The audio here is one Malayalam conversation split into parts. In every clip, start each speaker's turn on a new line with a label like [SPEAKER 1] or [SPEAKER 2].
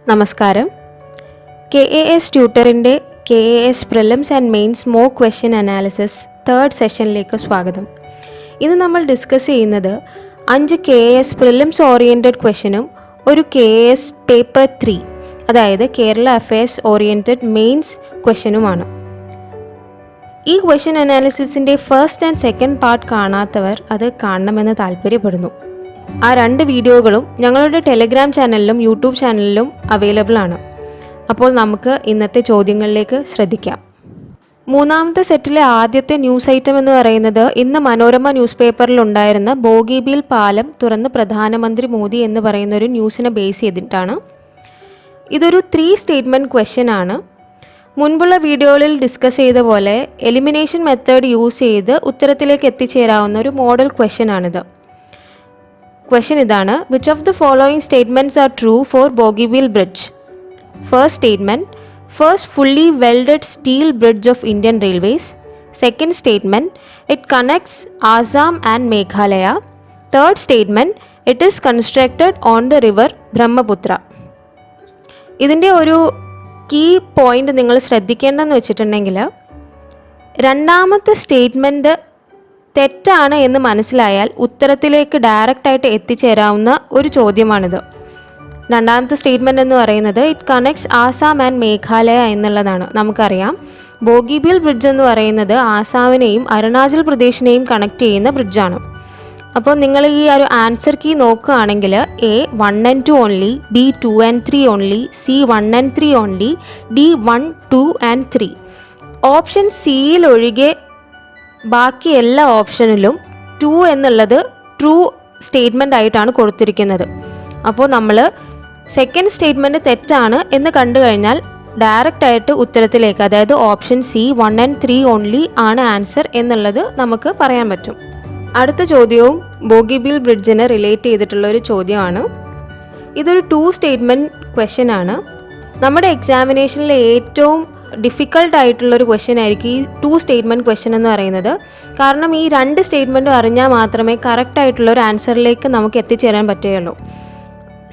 [SPEAKER 1] നമസ്കാരം. KAS ട്യൂട്ടറിൻ്റെ KAS prelims and mains mock question analysis 3rd സെഷനിലേക്ക് സ്വാഗതം. ഇന്ന് നമ്മൾ ഡിസ്കസ് ചെയ്യുന്നത് 5 KAS പ്രിലിംസ് ഓറിയൻറ്റഡ് ക്വസ്റ്റ്യനും ഒരു KAS പേപ്പർ 3 അതായത് കേരള അഫയേഴ്സ് ഓറിയൻറ്റഡ് മെയിൻസ് ക്വസ്റ്റ്യനുമാണ്. ഈ ക്വസ്റ്റ്യൻ അനാലിസിസിൻ്റെ ഫസ്റ്റ് ആൻഡ് സെക്കൻഡ് പാർട്ട് കാണാത്തവർ അത് കാണണമെന്ന് താല്പര്യപ്പെടുന്നു. ആ 2 വീഡിയോകളും ഞങ്ങളുടെ ടെലഗ്രാം ചാനലിലും യൂട്യൂബ് ചാനലിലും അവൈലബിൾ ആണ്. അപ്പോൾ നമുക്ക് ഇന്നത്തെ ചോദ്യങ്ങളിലേക്ക് ശ്രദ്ധിക്കാം. മൂന്നാമത്തെ സെറ്റിലെ ആദ്യത്തെ ന്യൂസ് ഐറ്റം എന്ന് പറയുന്നത് ഇന്ന് മനോരമ ന്യൂസ് പേപ്പറിൽ ഉണ്ടായിരുന്ന ബോഗിബീൽ പാലം തുറന്ന് പ്രധാനമന്ത്രി മോദി എന്ന് പറയുന്ന ഒരു ന്യൂസിനെ ബേസ് ചെയ്തിട്ടാണ്. ഇതൊരു 3 സ്റ്റേറ്റ്മെൻറ്റ് ക്വസ്റ്റ്യൻ ആണ്. മുൻപുള്ള വീഡിയോകളിൽ ഡിസ്കസ് ചെയ്ത പോലെ എലിമിനേഷൻ മെത്തേഡ് യൂസ് ചെയ്ത് ഉത്തരത്തിലേക്ക് എത്തിച്ചേരാവുന്ന ഒരു മോഡൽ ക്വസ്റ്റ്യൻ ആണിത്. ക്വസ്റ്റ്യൻ ഇതാണ്: which of the following statements are true for Bogibeel bridge? First statement, first fully welded steel bridge of Indian railways. Second statement, it connects Assam and Meghalaya. Third statement, it is constructed on the river Brahmaputra. ഇതിൻ്റെ ഒരു കീ പോയിൻ്റ് നിങ്ങൾ ശ്രദ്ധിക്കേണ്ടതെന്ന് വെച്ചിട്ടുണ്ടെങ്കിൽ, രണ്ടാമത്തെ സ്റ്റേറ്റ്മെൻറ്റ് തെറ്റാണ് എന്ന് മനസ്സിലായാൽ ഉത്തരത്തിലേക്ക് ഡയറക്റ്റായിട്ട് എത്തിച്ചേരാവുന്ന ഒരു ചോദ്യമാണിത്. രണ്ടാമത്തെ സ്റ്റേറ്റ്മെൻറ്റ് എന്ന് പറയുന്നത് it connects Assam and Meghalaya എന്നുള്ളതാണ്. നമുക്കറിയാം ബോഗിബീൽ ബ്രിഡ്ജ് എന്ന് പറയുന്നത് ആസാമിനെയും അരുണാചൽ പ്രദേശിനെയും കണക്ട് ചെയ്യുന്ന ബ്രിഡ്ജാണ്. അപ്പോൾ നിങ്ങൾ ഈ ഒരു ആൻസർ കീ നോക്കുകയാണെങ്കിൽ A 1 and 2 only, B 2 and 3 only, C 1 and 3 only, D 1, 2 and 3. Option സിയിൽ ഒഴികെ ബാക്കി എല്ലാ ഓപ്ഷനിലും 2 എന്നുള്ളത് ട്രൂ സ്റ്റേറ്റ്മെൻ്റ് ആയിട്ടാണ് കൊടുത്തിരിക്കുന്നത്. അപ്പോൾ നമ്മൾ സെക്കൻഡ് സ്റ്റേറ്റ്മെൻറ്റ് തെറ്റാണ് എന്ന് കണ്ടു കഴിഞ്ഞാൽ ഡയറക്റ്റായിട്ട് ഉത്തരത്തിലേക്ക്, അതായത് ഓപ്ഷൻ C 1 and 3 ഓൺലി ആണ് ആൻസർ എന്നുള്ളത് നമുക്ക് പറയാൻ പറ്റും. അടുത്ത ചോദ്യവും ബോഗിബീൽ ബ്രിഡ്ജിനെ റിലേറ്റ് ചെയ്തിട്ടുള്ള ഒരു ചോദ്യമാണ്. ഇതൊരു 2 സ്റ്റേറ്റ്മെൻറ്റ് ക്വസ്റ്റ്യൻ ആണ്. നമ്മുടെ എക്സാമിനേഷനിൽ ഏറ്റവും ഡിഫിക്കൽട്ട് ആയിട്ടുള്ളൊരു ക്വസ്റ്റ്യൻ ആയിരിക്കും ഈ 2 സ്റ്റേറ്റ്മെൻറ്റ് ക്വസ്റ്റ്യൻ എന്ന് പറയുന്നത്. കാരണം ഈ 2 സ്റ്റേറ്റ്മെൻറ്റും അറിഞ്ഞാൽ മാത്രമേ കറക്റ്റ് ആയിട്ടുള്ളൊരു ആൻസറിലേക്ക് നമുക്ക് എത്തിച്ചേരാൻ പറ്റുകയുള്ളൂ.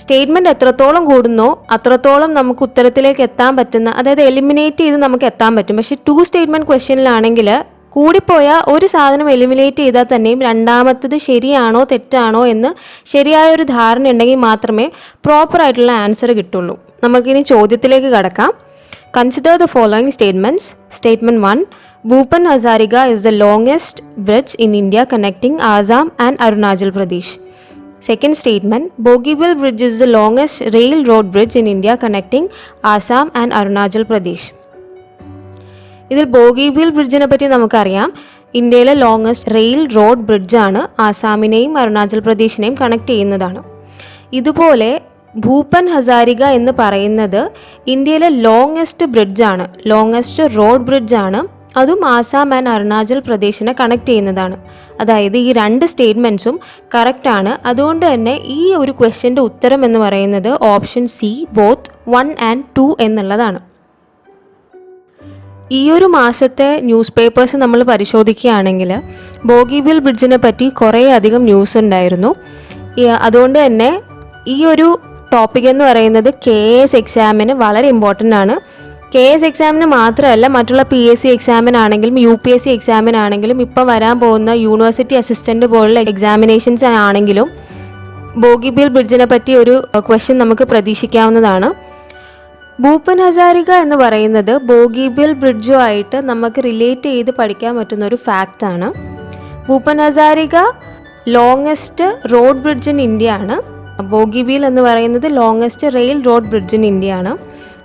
[SPEAKER 1] സ്റ്റേറ്റ്മെൻറ്റ് എത്രത്തോളം കൂടുന്നോ അത്രത്തോളം നമുക്ക് ഉത്തരത്തിലേക്ക് എത്താൻ പറ്റുന്ന, അതായത് എലിമിനേറ്റ് ചെയ്ത് നമുക്ക് എത്താൻ പറ്റും. പക്ഷേ 2 സ്റ്റേറ്റ്മെൻറ്റ് ക്വസ്റ്റ്യനിലാണെങ്കിൽ കൂടിപ്പോയാൽ ഒരു സാധനം എലിമിനേറ്റ് ചെയ്താൽ തന്നെയും രണ്ടാമത്തത് ശരിയാണോ തെറ്റാണോ എന്ന് ശരിയായൊരു ധാരണ ഉണ്ടെങ്കിൽ മാത്രമേ പ്രോപ്പറായിട്ടുള്ള ആൻസർ കിട്ടുള്ളൂ. നമുക്കിനി ചോദ്യത്തിലേക്ക് കടക്കാം. Consider the following statements. Statement 1. Bhupen Hazarika is the longest bridge in India connecting Assam and Arunachal Pradesh. Second statement. Bogibeel Bridge is the longest railroad bridge in India connecting Assam and Arunachal Pradesh. ഇതിൽ ബോഗിബീൽ ബ്രിഡ്ജിനെ പറ്റി നമുക്കറിയാം. ഇന്ത്യയിലെ ലോങ്ങസ്റ്റ് റെയിൽ റോഡ് ബ്രിഡ്ജാണ്. ആസാമിനെയും അരുണാചൽ പ്രദേശിനെയും കണക്ട് ചെയ്യുന്നതാണ്. ഇതുപോലെ ഭൂപൻ ഹസാരിക എന്ന് പറയുന്നത് ഇന്ത്യയിലെ ലോങ്ങസ്റ്റ് ബ്രിഡ്ജാണ്, ലോങ്ങസ്റ്റ് റോഡ് ബ്രിഡ്ജാണ്. അതും ആസാം ആൻഡ് അരുണാചൽ പ്രദേശിനെ കണക്ട് ചെയ്യുന്നതാണ്. അതായത് ഈ 2 സ്റ്റേറ്റ്മെൻറ്റ്സും കറക്റ്റാണ്. അതുകൊണ്ട് തന്നെ ഈ ഒരു ക്വസ്റ്റ്യൻ്റെ ഉത്തരം എന്ന് പറയുന്നത് ഓപ്ഷൻ C ബോത്ത് 1 and 2 എന്നുള്ളതാണ്. ഈ ഒരു മാസത്തെ ന്യൂസ് പേപ്പേഴ്സ് നമ്മൾ പരിശോധിക്കുകയാണെങ്കിൽ ബോഗിബീൽ ബ്രിഡ്ജിനെ പറ്റി കുറേ അധികം ന്യൂസ് ഉണ്ടായിരുന്നു. അതുകൊണ്ട് തന്നെ ഈ ഒരു ടോപ്പിക് എന്ന് പറയുന്നത് KAS എക്സാമിന് വളരെ ഇമ്പോർട്ടൻ്റ് ആണ്. KAS എക്സാമിന് മാത്രമല്ല, മറ്റുള്ള PSC എക്സാമിനാണെങ്കിലും UPSC എക്സാമിനാണെങ്കിലും ഇപ്പം വരാൻ പോകുന്ന യൂണിവേഴ്സിറ്റി അസിസ്റ്റൻ്റ് പോലുള്ള എക്സാമിനേഷൻസ് ആണെങ്കിലും ബോഗിബീൽ ബ്രിഡ്ജിനെ പറ്റി ഒരു ക്വസ്റ്റ്യൻ നമുക്ക് പ്രതീക്ഷിക്കാവുന്നതാണ്. ഭൂപൻ ഹസാരിക എന്ന് പറയുന്നത് ബോഗിബീൽ ബ്രിഡ്ജുമായിട്ട് നമുക്ക് റിലേറ്റ് ചെയ്ത് പഠിക്കാൻ പറ്റുന്ന ഒരു ഫാക്റ്റാണ്. Bhupen Hazarika longest road bridge in India ആണ്. ബോഗിബീൽ എന്ന് പറയുന്നത് longest rail road bridge in India ആണ്.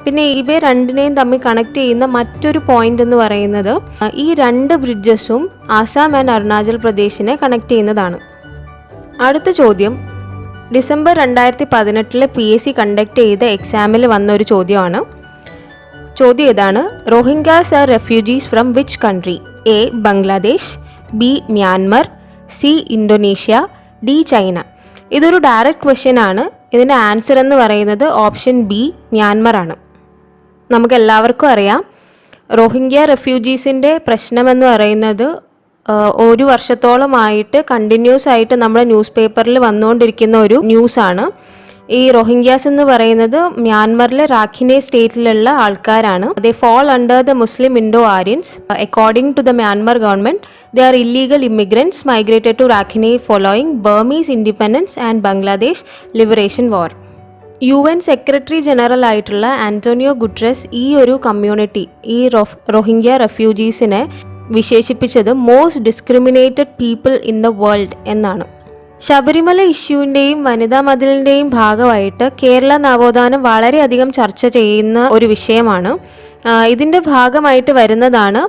[SPEAKER 1] പിന്നെ ഇവ രണ്ടിനെയും തമ്മിൽ കണക്ട് ചെയ്യുന്ന മറ്റൊരു പോയിന്റ് എന്ന് പറയുന്നത് ഈ 2 ബ്രിഡ്ജസും ആസാം ആൻഡ് അരുണാചൽ പ്രദേശിനെ കണക്ട് ചെയ്യുന്നതാണ്. അടുത്ത ചോദ്യം ഡിസംബർ 2018 PSC കണ്ടക്ട് ചെയ്ത എക്സാമിൽ വന്ന ഒരു ചോദ്യമാണ്. ചോദ്യം ഇതാണ്: Rohingyas are refugees from which country? A. Bangladesh, B Myanmar, C Indonesia, D China. ഇതൊരു ഡയറക്റ്റ് ക്വസ്റ്റ്യൻ ആണ്. ഇതിൻ്റെ ആൻസർ എന്ന് പറയുന്നത് ഓപ്ഷൻ ബി മ്യാൻമർ ആണ്. നമുക്ക് എല്ലാവർക്കും അറിയാം റോഹിംഗ്യ റെഫ്യൂജീസിൻ്റെ പ്രശ്നമെന്ന് പറയുന്നത് ഒരു വർഷത്തോളമായിട്ട് കണ്ടിന്യൂസ് ആയിട്ട് നമ്മുടെ ന്യൂസ് പേപ്പറിൽ വന്നുകൊണ്ടിരിക്കുന്ന ഒരു ന്യൂസാണ്. ഈ റോഹിംഗ്യാസ് എന്ന് പറയുന്നത് മ്യാൻമറിലെ റാഖിനെ സ്റ്റേറ്റിലുള്ള ആൾക്കാരാണ്. They fall under the Muslim Indo Aryans. According to the Myanmar government, they are illegal immigrants migrated to Rakhine following Burmese independence and Bangladesh liberation war. UN secretary general ആയിട്ടുള്ള ആന്റോണിയോ ഗുട്രസ് ഈ ഒരു കമ്മ്യൂണിറ്റി, ഈ റോഹിംഗ്യ റെഫ്യൂജീസിനെ വിശേഷിപ്പിച്ചത് most discriminated people in the world എന്നാണ്. ശബരിമല ഇഷ്യൂവിൻ്റെയും വനിതാ മതിലിൻ്റെയും ഭാഗമായിട്ട് കേരള നവോത്ഥാനം വളരെയധികം ചർച്ച ചെയ്യുന്ന ഒരു വിഷയമാണ്. ഇതിൻ്റെ ഭാഗമായിട്ട് വരുന്നതാണ്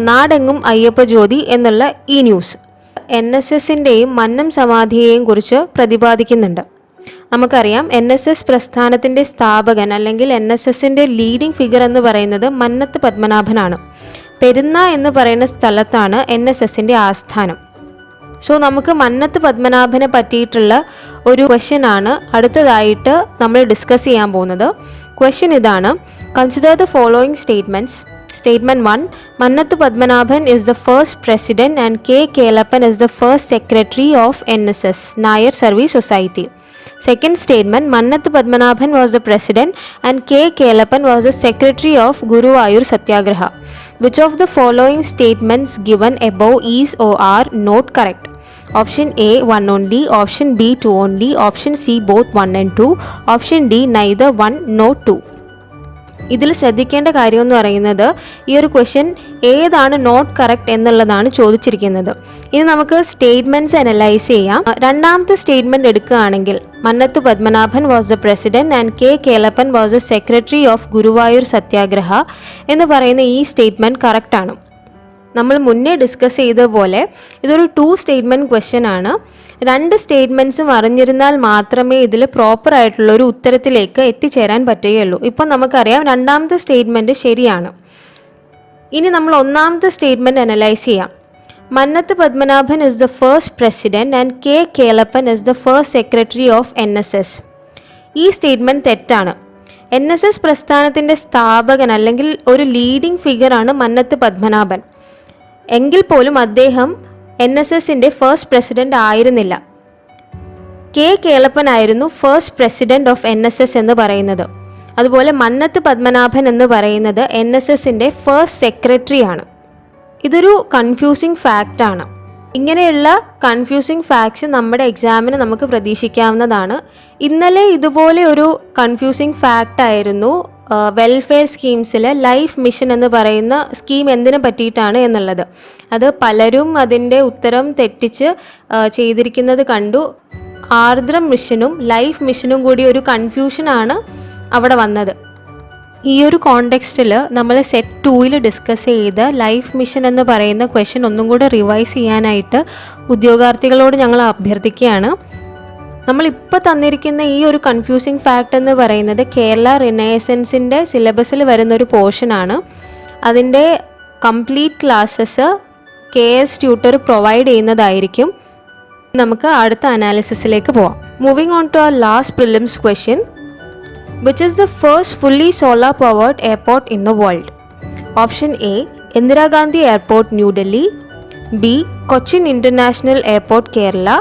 [SPEAKER 1] നാടെങ്ങും അയ്യപ്പ ജ്യോതി എന്നുള്ള ഈ ന്യൂസ്. NSSൻ്റെയും മന്നം സമാധിയെയും കുറിച്ച് പ്രതിപാദിക്കുന്നുണ്ട്. നമുക്കറിയാം NSS പ്രസ്ഥാനത്തിൻ്റെ സ്ഥാപകൻ അല്ലെങ്കിൽ NSSൻ്റെ ലീഡിംഗ് ഫിഗർ എന്ന് പറയുന്നത് മന്നത്ത് പത്മനാഭനാണ്. പെരുന്ന എന്ന് പറയുന്ന സ്ഥലത്താണ് NSSൻ്റെ ആസ്ഥാനം. സോ നമുക്ക് മന്നത്ത് പത്മനാഭനെ പറ്റിയിട്ടുള്ള ഒരു ക്വസ്റ്റ്യൻ ആണ് അടുത്തതായിട്ട് നമ്മൾ ഡിസ്കസ് ചെയ്യാൻ പോകുന്നത്. ക്വസ്റ്റ്യൻ ഇതാണ്: consider the following statements. Statement 1. Mannathu Padmanabhan is the first president and K. Kelappan is the first secretary of NSS, Nayar Service Society. Second statement, Mannathu Padmanabhan was the president and K. Kelappan was the secretary of Guruvayur Satyagraha. Which of the following statements given above is or are not correct? Option A 1 only, option B 2 only, option C both 1 and 2, option D neither 1 nor 2. ഇതിൽ ശ്രദ്ധിക്കേണ്ട കാര്യം എന്ന് പറയുന്നത് ഈ ഒരു ക്വസ്റ്റ്യൻ ഏതാണ് നോട്ട് കറക്റ്റ് എന്നുള്ളതാണ് ചോദിച്ചിരിക്കുന്നത്. ഇനി നമുക്ക് സ്റ്റേറ്റ്മെൻറ്റ്സ് അനലൈസ് ചെയ്യാം. രണ്ടാമത്തെ സ്റ്റേറ്റ്മെൻറ്റ് എടുക്കുകയാണെങ്കിൽ Mannath Padmanabhan was the president and K. Kelappan was the secretary of Guruvayur Satyagraha എന്ന് പറയുന്ന ഈ സ്റ്റേറ്റ്മെൻറ്റ് കറക്റ്റാണ്. നമ്മൾ മുന്നേ ഡിസ്കസ് ചെയ്ത പോലെ ഇതൊരു 2 സ്റ്റേറ്റ്മെൻറ്റ് ക്വസ്റ്റ്യൻ ആണ്. 2 സ്റ്റേറ്റ്മെൻറ്റ്സും അറിഞ്ഞിരുന്നാൽ മാത്രമേ ഇതിൽ പ്രോപ്പറായിട്ടുള്ളൊരു ഉത്തരത്തിലേക്ക് എത്തിച്ചേരാൻ പറ്റുകയുള്ളൂ. ഇപ്പം നമുക്കറിയാം രണ്ടാമത്തെ സ്റ്റേറ്റ്മെൻറ്റ് ശരിയാണ്. ഇനി നമ്മൾ ഒന്നാമത്തെ സ്റ്റേറ്റ്മെൻറ്റ് അനലൈസ് ചെയ്യാം. Mannath Padmanabhan is the first president and K. Kelappan is the first secretary of NSS. ഈ സ്റ്റേറ്റ്മെൻറ്റ് തെറ്റാണ്. NSS പ്രസ്ഥാനത്തിൻ്റെ സ്ഥാപകൻ അല്ലെങ്കിൽ ഒരു ലീഡിംഗ് ഫിഗറാണ് മന്നത്ത് പത്മനാഭൻ. എങ്കിൽ പോലും അദ്ദേഹം NSSൻ്റെ ഫസ്റ്റ് പ്രസിഡന്റ് ആയിരുന്നില്ല. K. കേലപ്പൻ ആയിരുന്നു ഫസ്റ്റ് പ്രസിഡന്റ് ഓഫ് NSS എന്ന് പറയുന്നത്. അതുപോലെ മന്നത്ത് പത്മനാഭൻ എന്ന് പറയുന്നത് NSSൻ്റെ ഫസ്റ്റ് സെക്രട്ടറി ആണ്. ഇതൊരു കൺഫ്യൂസിങ് ഫാക്റ്റാണ്. ഇങ്ങനെയുള്ള കൺഫ്യൂസിങ് ഫാക്ട്സ് നമ്മുടെ എക്സാമിന് നമുക്ക് പ്രതീക്ഷിക്കാവുന്നതാണ്. ഇന്നലെ ഇതുപോലെ ഒരു കൺഫ്യൂസിങ് ഫാക്റ്റായിരുന്നു വെൽഫെയർ സ്കീംസിൽ ലൈഫ് മിഷൻ എന്ന് പറയുന്ന സ്കീം എന്തിനെ പറ്റിയിട്ടാണ് എന്നുള്ളത്. അത് പലരും അതിൻ്റെ ഉത്തരം തെറ്റിച്ച് ചെയ്തിരിക്കുന്നത് കണ്ടു. ആർദ്രം മിഷനും ലൈഫ് മിഷനും കൂടി ഒരു കൺഫ്യൂഷനാണ് അവിടെ വന്നത്. ഈ ഒരു കോണ്ടെക്സ്റ്റിൽ നമ്മൾ സെറ്റ് 2ൽ ഡിസ്കസ് ചെയ്ത ലൈഫ് മിഷൻ എന്ന് പറയുന്ന ക്വസ്റ്റ്യൻ ഒന്നും കൂടെ റിവൈസ് ചെയ്യാനായിട്ട് ഉദ്യോഗാർത്ഥികളോട് ഞങ്ങൾ അഭ്യർത്ഥിക്കുകയാണ്. നമ്മളിപ്പോൾ തന്നിരിക്കുന്ന ഈ ഒരു കൺഫ്യൂസിങ് ഫാക്റ്റ് എന്ന് പറയുന്നത് കേരള റിനൈസൻസിൻ്റെ സിലബസിൽ വരുന്നൊരു പോർഷനാണ്. അതിൻ്റെ complete classes KS tutor provide ചെയ്യുന്നതായിരിക്കും. നമുക്ക് അടുത്ത അനാലിസിസിലേക്ക് പോവാം. Moving on to our last prelims question. Which is the first fully solar powered airport in the world? Option A, Indira Gandhi Airport, New Delhi. B, Cochin International Airport, Kerala.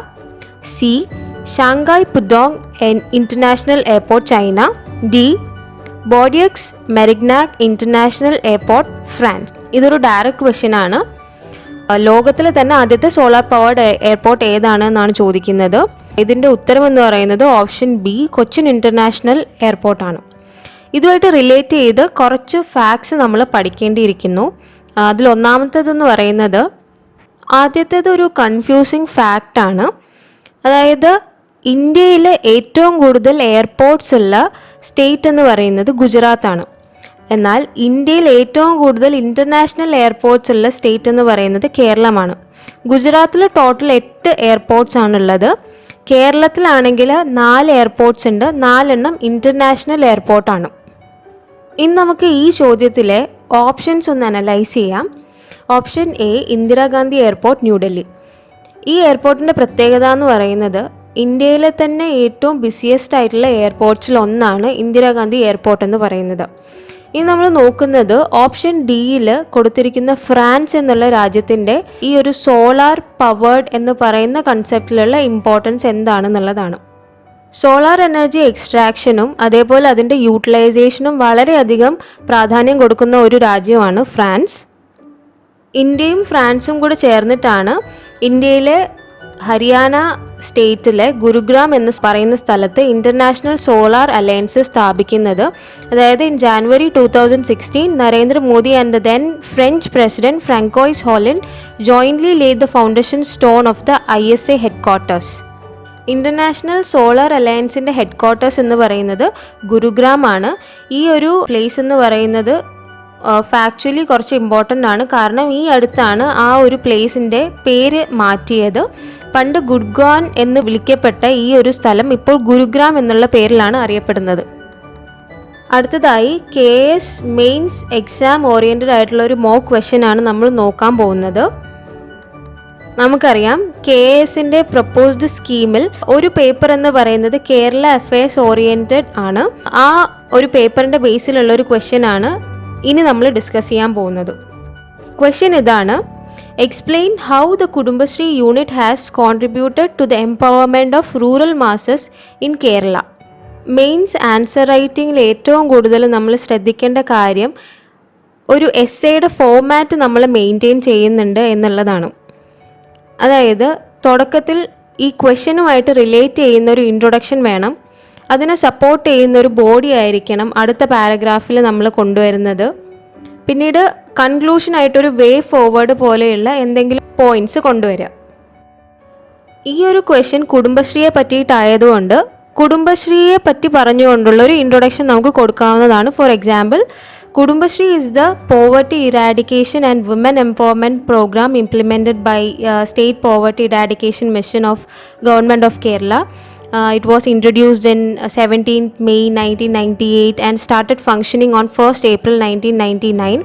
[SPEAKER 1] C, Shanghai Pudong International Airport, China. D, Bordeaux Merignac International Airport, France. ഇതൊരു ഡയറക്റ്റ് ക്വസ്റ്റ്യൻ ആണ്. ലോകത്തിലെ തന്നെ ആദ്യത്തെ സോളാർ പവർഡ് എയർപോർട്ട് ഏതാണെന്നാണ് ചോദിക്കുന്നത്. ഇതിൻ്റെ ഉത്തരമെന്ന് പറയുന്നത് ഓപ്ഷൻ ബി കൊച്ചിൻ ഇൻ്റർനാഷണൽ എയർപോർട്ടാണ്. ഇതുമായിട്ട് റിലേറ്റ് ചെയ്ത് കുറച്ച് ഫാക്ട്സ് നമ്മൾ പഠിക്കേണ്ടിയിരിക്കുന്നു. അതിലൊന്നാമത്തേതെന്ന് പറയുന്നത് ആദ്യത്തേത് ഒരു കൺഫ്യൂസിങ് ഫാക്റ്റാണ്. അതായത് ഇന്ത്യയിലെ ഏറ്റവും കൂടുതൽ എയർപോർട്ട്സ് ഉള്ള സ്റ്റേറ്റ് എന്ന് പറയുന്നത് ഗുജറാത്താണ്. എന്നാൽ ഇന്ത്യയിൽ ഏറ്റവും കൂടുതൽ ഇൻ്റർനാഷണൽ എയർപോർട്ട്സ് ഉള്ള സ്റ്റേറ്റ് എന്ന് പറയുന്നത് കേരളമാണ്. ഗുജറാത്തിൽ ടോട്ടൽ 8 എയർപോർട്ട്സ് ആണുള്ളത്. കേരളത്തിലാണെങ്കിൽ 4 എയർപോർട്ട്സ് ഉണ്ട്. 4 ഇൻ്റർനാഷണൽ എയർപോർട്ടാണ്. ഇനി നമുക്ക് ഈ ചോദ്യത്തിലെ ഓപ്ഷൻസ് ഒന്ന് അനലൈസ് ചെയ്യാം. Option A Indira Gandhi airport, New Delhi. ഈ എയർപോർട്ടിൻ്റെ പ്രത്യേകത എന്ന് പറയുന്നത് ഇന്ത്യയിലെ തന്നെ ഏറ്റവും ബിസിയസ്റ്റ് ആയിട്ടുള്ള എയർപോർട്ട്സിൽ ഒന്നാണ് ഇന്ദിരാഗാന്ധി എയർപോർട്ട് എന്ന് പറയുന്നത്. ഇനി നമ്മൾ നോക്കുന്നത് ഓപ്ഷൻ ഡിയിൽ കൊടുത്തിരിക്കുന്ന ഫ്രാൻസ് എന്നുള്ള രാജ്യത്തിൻ്റെ ഈ ഒരു സോളാർ പവേർഡ് എന്ന് പറയുന്ന കൺസെപ്റ്റിലുള്ള ഇമ്പോർട്ടൻസ് എന്താണെന്നുള്ളതാണ്. സോളാർ എനർജി എക്സ്ട്രാക്ഷനും അതേപോലെ അതിൻ്റെ യൂട്ടിലൈസേഷനും വളരെയധികം പ്രാധാന്യം കൊടുക്കുന്ന ഒരു രാജ്യമാണ് ഫ്രാൻസ്. ഇന്ത്യയും ഫ്രാൻസും കൂടെ ചേർന്നിട്ടാണ് ഇന്ത്യയിലെ ഹരിയാന സ്റ്റേറ്റിലെ ഗുരുഗ്രാം എന്ന് പറയുന്ന സ്ഥലത്ത് ഇൻ്റർനാഷണൽ സോളാർ അലയൻസ് സ്ഥാപിക്കുന്നത്. അതായത് in January 2016 Narendra Modi and the then French president Francois Holland jointly laid the foundation stone of the ISA headquarters. International solar അലയൻസിൻ്റെ headquarters എന്ന് പറയുന്നത് ഗുരുഗ്രാം ആണ്. ഈ ഒരു പ്ലേസ് എന്ന് പറയുന്നത് ഫാക്ച്വലി കുറച്ച് ഇമ്പോർട്ടൻ്റ് ആണ്. കാരണം ഈ അടുത്താണ് ആ ഒരു പ്ലേസിൻ്റെ പേര് മാറ്റിയത്. പണ്ട് ഗുഡ്ഗാൻ എന്ന് വിളിക്കപ്പെട്ട ഈ ഒരു സ്ഥലം ഇപ്പോൾ ഗുരുഗ്രാം എന്നുള്ള പേരിലാണ് അറിയപ്പെടുന്നത്. അടുത്തതായി KS മെയിൻസ് എക്സാം ഓറിയൻറ്റഡ് ആയിട്ടുള്ള ഒരു മോക്ക് ക്വസ്റ്റ്യൻ ആണ് നമ്മൾ നോക്കാൻ പോകുന്നത്. നമുക്കറിയാം KSൻ്റെ പ്രപ്പോസ്ഡ് സ്കീമിൽ ഒരു പേപ്പർ എന്ന് പറയുന്നത് കേരള അഫയേഴ്സ് ഓറിയൻറ്റഡ് ആണ്. ആ ഒരു പേപ്പറിൻ്റെ ബേസിലുള്ള ഒരു ക്വസ്റ്റ്യൻ ആണ് ഇനി നമ്മൾ ഡിസ്കസ് ചെയ്യാൻ പോകുന്നത്. ക്വസ്റ്റ്യൻ ഇതാണ്: explain how the Kudumbashree unit has contributed to the empowerment of rural masses in Kerala. Mains answer റൈറ്റിങ്ങിൽ ഏറ്റവും കൂടുതൽ നമ്മൾ ശ്രദ്ധിക്കേണ്ട കാര്യം ഒരു എസ്സേയുടെ ഫോമാറ്റ് നമ്മൾ മെയിൻറ്റെയിൻ ചെയ്യുന്നുണ്ട് എന്നുള്ളതാണ്. അതായത് തുടക്കത്തിൽ ഈ ക്വസ്റ്റ്യനുമായിട്ട് റിലേറ്റ് ചെയ്യുന്ന ഒരു ഇൻട്രൊഡക്ഷൻ വേണം. അതിനെ സപ്പോർട്ട് ചെയ്യുന്ന ഒരു ബോഡി ആയിരിക്കണം അടുത്ത പാരഗ്രാഫിൽ നമ്മൾ കൊണ്ടുവരുന്നത്. പിന്നീട് കൺക്ലൂഷനായിട്ടൊരു വേ ഫോർവേഡ് പോലെയുള്ള എന്തെങ്കിലും പോയിൻറ്റ്സ് കൊണ്ടുവരിക. ഈ ഒരു ക്വസ്റ്റ്യൻ കുടുംബശ്രീയെ പറ്റിയിട്ടായതുകൊണ്ട് കുടുംബശ്രീയെ പറ്റി പറഞ്ഞുകൊണ്ടുള്ള ഒരു ഇൻട്രൊഡക്ഷൻ നമുക്ക് കൊടുക്കാവുന്നതാണ്. For example, Kudumbashree is the poverty eradication and women empowerment program implemented by State Poverty Eradication Mission of Government of Kerala. It was introduced in 17th May 1998 and started functioning on 1st April 1999.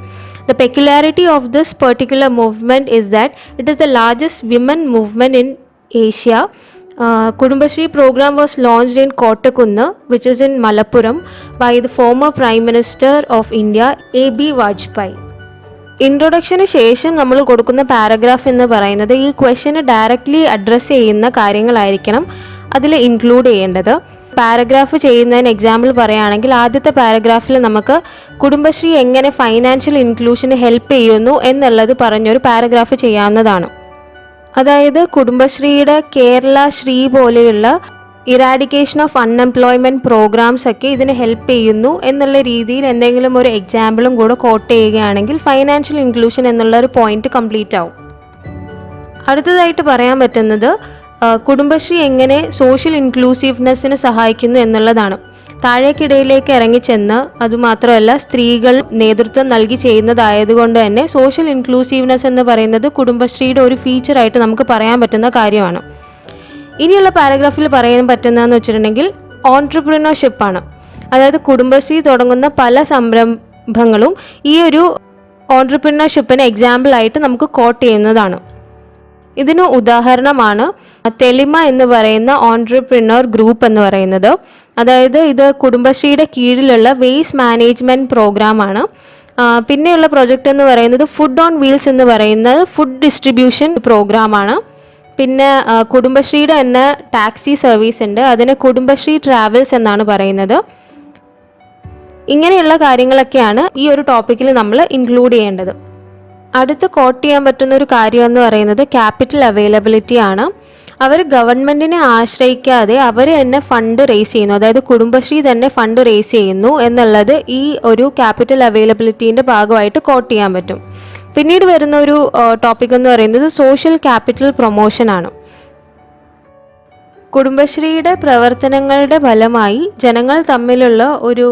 [SPEAKER 1] The peculiarity of this particular movement is that it is the largest women movement in Asia. Kudumbashri program was launched in Kottakunnu, which is in Malappuram, by the former Prime Minister of India, A.B. Vajpayee. ഇൻട്രൊഡക്ഷന് ശേഷം നമ്മൾ കൊടുക്കുന്ന പാരഗ്രാഫ് എന്ന് പറയുന്നത് ഈ ക്വസ്റ്റ്യന് ഡയറക്റ്റ്ലി അഡ്രസ്സ് ചെയ്യുന്ന കാര്യങ്ങളായിരിക്കണം അതിൽ ഇൻക്ലൂഡ് ചെയ്യേണ്ടത്. പാരഗ്രാഫ് ചെയ്യുന്നതിന് എക്സാമ്പിൾ പറയുകയാണെങ്കിൽ ആദ്യത്തെ പാരഗ്രാഫിൽ നമുക്ക് കുടുംബശ്രീ എങ്ങനെ ഫൈനാൻഷ്യൽ ഇൻക്ലൂഷന് ഹെൽപ്പ് ചെയ്യുന്നു എന്നുള്ളത് പറഞ്ഞൊരു പാരഗ്രാഫ് ചെയ്യാവുന്നതാണ്. അതായത് കുടുംബശ്രീയുടെ കേരള ശ്രീ പോലെയുള്ള ഇറാഡിക്കേഷൻ ഓഫ് അൺഎംപ്ലോയ്മെൻറ്റ് പ്രോഗ്രാംസ് ഒക്കെ ഇതിന് ഹെൽപ്പ് ചെയ്യുന്നു എന്നുള്ള രീതിയിൽ എന്തെങ്കിലും ഒരു എക്സാമ്പിളും കൂടെ കോട്ട് ചെയ്യുകയാണെങ്കിൽ ഫൈനാൻഷ്യൽ ഇൻക്ലൂഷൻ എന്നുള്ള ഒരു പോയിന്റ് കംപ്ലീറ്റ് ആവും. അടുത്തതായിട്ട് പറയാൻ പറ്റുന്നത് കുടുംബശ്രീ എങ്ങനെ സോഷ്യൽ ഇൻക്ലൂസീവ്നെസ്സിന് സഹായിക്കുന്നു എന്നുള്ളതാണ്. താഴേക്കിടയിലേക്ക് ഇറങ്ങിച്ചെന്ന് അതുമാത്രമല്ല സ്ത്രീകൾ നേതൃത്വം നൽകി ചെയ്യുന്നതായതുകൊണ്ട് തന്നെ സോഷ്യൽ ഇൻക്ലൂസീവ്നെസ് എന്ന് പറയുന്നത് കുടുംബശ്രീയുടെ ഒരു ഫീച്ചറായിട്ട് നമുക്ക് പറയാൻ പറ്റുന്ന കാര്യമാണ്. ഇനിയുള്ള പാരഗ്രാഫിൽ പറയാൻ പറ്റുന്നതെന്ന് വെച്ചിട്ടുണ്ടെങ്കിൽ ഓൺട്രപ്രീനർഷിപ്പാണ്. അതായത് കുടുംബശ്രീ തുടങ്ങുന്ന പല സംരംഭങ്ങളും ഈ ഒരു ഓൺട്രപ്രീനർഷിപ്പിന് എക്സാമ്പിളായിട്ട് നമുക്ക് കോട്ട് ചെയ്യുന്നതാണ്. ഇതിന് ഉദാഹരണമാണ് തെളിമ എന്ന് പറയുന്ന ഓൺട്രപ്രീനർ ഗ്രൂപ്പ് എന്ന് പറയുന്നത്. അതായത് ഇത് കുടുംബശ്രീയുടെ കീഴിലുള്ള വേസ്റ്റ് മാനേജ്മെൻറ്റ് പ്രോഗ്രാമാണ്. പിന്നെയുള്ള പ്രൊജക്റ്റ് എന്ന് പറയുന്നത് ഫുഡ് ഓൺ വീൽസ് എന്ന് പറയുന്നത് ഫുഡ് ഡിസ്ട്രിബ്യൂഷൻ പ്രോഗ്രാമാണ്. പിന്നെ കുടുംബശ്രീയുടെ തന്നെ ടാക്സി സർവീസ് ഉണ്ട്, അതിന് കുടുംബശ്രീ ട്രാവൽസ് എന്നാണ് പറയുന്നത്. ഇങ്ങനെയുള്ള കാര്യങ്ങളൊക്കെയാണ് ഈ ഒരു ടോപ്പിക്കിൽ നമ്മൾ ഇൻക്ലൂഡ് ചെയ്യേണ്ടത്. അടുത്ത് കോട്ട് ചെയ്യാൻ പറ്റുന്ന ഒരു കാര്യം എന്ന് പറയുന്നത് ക്യാപിറ്റൽ അവൈലബിലിറ്റി ആണ്. അവർ ഗവൺമെൻറ്റിനെ ആശ്രയിക്കാതെ അവർ തന്നെ ഫണ്ട് റേസ് ചെയ്യുന്നു, അതായത് കുടുംബശ്രീ തന്നെ ഫണ്ട് റേസ് ചെയ്യുന്നു എന്നുള്ളത് ഈ ഒരു ക്യാപിറ്റൽ അവൈലബിലിറ്റീൻ്റെ ഭാഗമായിട്ട് കോട്ട് ചെയ്യാൻ പറ്റും. പിന്നീട് വരുന്ന ഒരു ടോപ്പിക് എന്ന് പറയുന്നത് സോഷ്യൽ ക്യാപിറ്റൽ പ്രൊമോഷനാണ്. കുടുംബശ്രീയുടെ പ്രവർത്തനങ്ങളുടെ ഫലമായി ജനങ്ങൾ തമ്മിലുള്ള ഒരു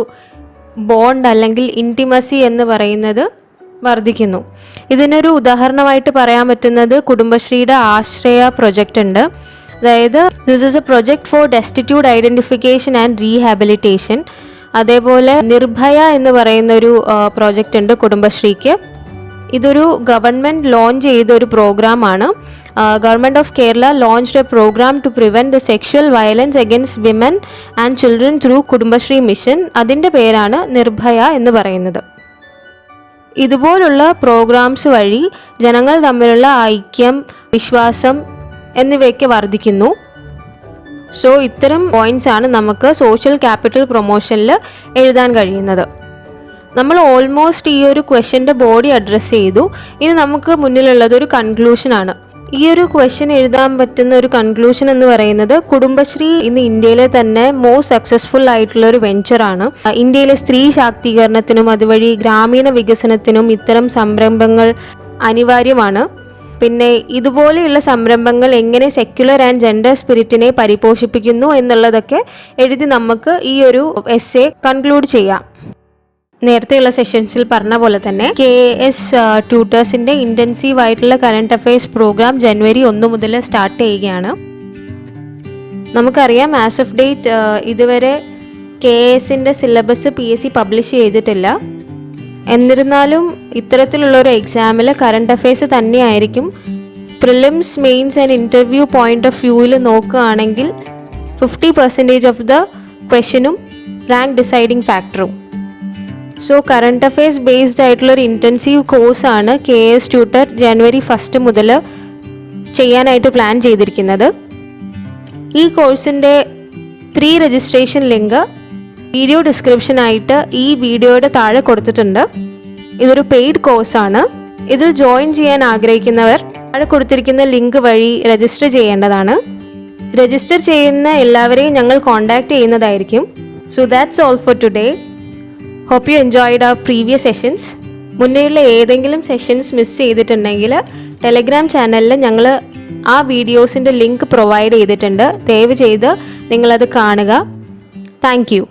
[SPEAKER 1] ബോണ്ട് അല്ലെങ്കിൽ ഇൻറ്റിമസി എന്ന് പറയുന്നത് വർദ്ധിക്കുന്നു. ഇതിനൊരു ഉദാഹരണമായിട്ട് പറയാൻ പറ്റുന്നത് കുടുംബശ്രീയുടെ ആശ്രയ പ്രൊജക്റ്റ് ഉണ്ട്. അതായത് this is a project for destitute identification and rehabilitation. അതേപോലെ നിർഭയ എന്ന് പറയുന്ന ഒരു പ്രൊജക്റ്റ് ഉണ്ട് കുടുംബശ്രീക്ക്. ഇതൊരു ഗവൺമെൻറ് ലോഞ്ച് ചെയ്ത ഒരു പ്രോഗ്രാമാണ്. Government of Kerala launched a program to prevent the sexual violence against women and children through Kudumbashree mission. അതിൻ്റെ പേരാണ് നിർഭയ എന്ന് പറയുന്നത്. ഇതുപോലുള്ള പ്രോഗ്രാംസ് വഴി ജനങ്ങൾ തമ്മിലുള്ള ഐക്യം, വിശ്വാസം എന്നിവയൊക്കെ വർദ്ധിക്കുന്നു. സോ ഇത്തരം പോയിൻറ്റ്സ് ആണ് നമുക്ക് സോഷ്യൽ ക്യാപിറ്റൽ പ്രൊമോഷനിൽ എഴുതാൻ കഴിയുന്നത്. നമ്മൾ ഓൾമോസ്റ്റ് ഈ ഒരു ക്വസ്റ്റ്യൻ്റെ ബോഡി അഡ്രസ്സ് ചെയ്തു. ഇനി നമുക്ക് മുന്നിലുള്ളത് ഒരു കൺക്ലൂഷനാണ്. ഈ ഒരു ക്വസ്റ്റ്യൻ എഴുതാൻ പറ്റുന്ന ഒരു കൺക്ലൂഷൻ എന്ന് പറയുന്നത്, കുടുംബശ്രീ ഇന്ന് ഇന്ത്യയിലെ തന്നെ മോസ്റ്റ് സക്സസ്ഫുൾ ആയിട്ടുള്ള ഒരു വെഞ്ചറാണ്. ഇന്ത്യയിലെ സ്ത്രീ ശാക്തീകരണത്തിനും അതുവഴി ഗ്രാമീണ വികസനത്തിനും ഇത്തരം സംരംഭങ്ങൾ അനിവാര്യമാണ്. പിന്നെ ഇതുപോലെയുള്ള സംരംഭങ്ങൾ എങ്ങനെ സെക്യുലർ ആൻഡ് ജെൻഡർ സ്പിരിറ്റിനെ പരിപോഷിപ്പിക്കുന്നു എന്നുള്ളതൊക്കെ എഴുതി നമുക്ക് ഈ ഒരു എസ്സേ കൺക്ലൂഡ് ചെയ്യാം. നേരത്തെയുള്ള സെഷൻസിൽ പറഞ്ഞ പോലെ തന്നെ KAS ട്യൂട്ടേഴ്സിൻ്റെ ഇൻറ്റൻസീവ് ആയിട്ടുള്ള കറണ്ട് അഫയേഴ്സ് പ്രോഗ്രാം ജനുവരി 1 മുതൽ സ്റ്റാർട്ട് ചെയ്യുകയാണ്. നമുക്കറിയാം ആസ് ഓഫ് ഡേറ്റ് ഇതുവരെ KASൻ്റെ സിലബസ് PSC പബ്ലിഷ് ചെയ്തിട്ടില്ല. എന്നിരുന്നാലും ഇത്തരത്തിലുള്ളൊരു എക്സാമിൽ കറണ്ട് അഫയേഴ്സ് തന്നെയായിരിക്കും prelims, mains and interview point of വ്യൂവിൽ നോക്കുകയാണെങ്കിൽ 50% ഓഫ് ദ ക്വസ്റ്റ്യനും റാങ്ക് ഡിസൈഡിങ് ഫാക്ടറും. സോ കറണ്ട് അഫയേഴ്സ് ബേസ്ഡ് ആയിട്ടുള്ളൊരു ഇൻറ്റൻസീവ് കോഴ്സാണ് KAS ട്യൂട്ടർ ജനുവരി 1 മുതൽ ചെയ്യാനായിട്ട് പ്ലാൻ ചെയ്തിരിക്കുന്നത്. ഈ കോഴ്സിൻ്റെ പ്രീ രജിസ്ട്രേഷൻ ലിങ്ക് വീഡിയോ ഡിസ്ക്രിപ്ഷനായിട്ട് ഈ വീഡിയോയുടെ താഴെ കൊടുത്തിട്ടുണ്ട്. ഇതൊരു പെയ്ഡ് കോഴ്സാണ്. ഇതിൽ ജോയിൻ ചെയ്യാൻ ആഗ്രഹിക്കുന്നവർ താഴെ കൊടുത്തിരിക്കുന്ന ലിങ്ക് വഴി രജിസ്റ്റർ ചെയ്യേണ്ടതാണ്. രജിസ്റ്റർ ചെയ്യുന്ന എല്ലാവരെയും ഞങ്ങൾ കോൺടാക്റ്റ് ചെയ്യുന്നതായിരിക്കും. So that's all for today. Hope you enjoyed our previous sessions. മുന്നേയുള്ള ഏതെങ്കിലും സെഷൻസ് മിസ് ചെയ്തിട്ടുണ്ടെങ്കിൽ ടെലഗ്രാം ചാനലിൽ ഞങ്ങൾ ആ വീഡിയോസിൻ്റെ ലിങ്ക് പ്രൊവൈഡ് ചെയ്തിട്ടുണ്ട്. ദയവ് ചെയ്ത് നിങ്ങളത് കാണുക. Thank you.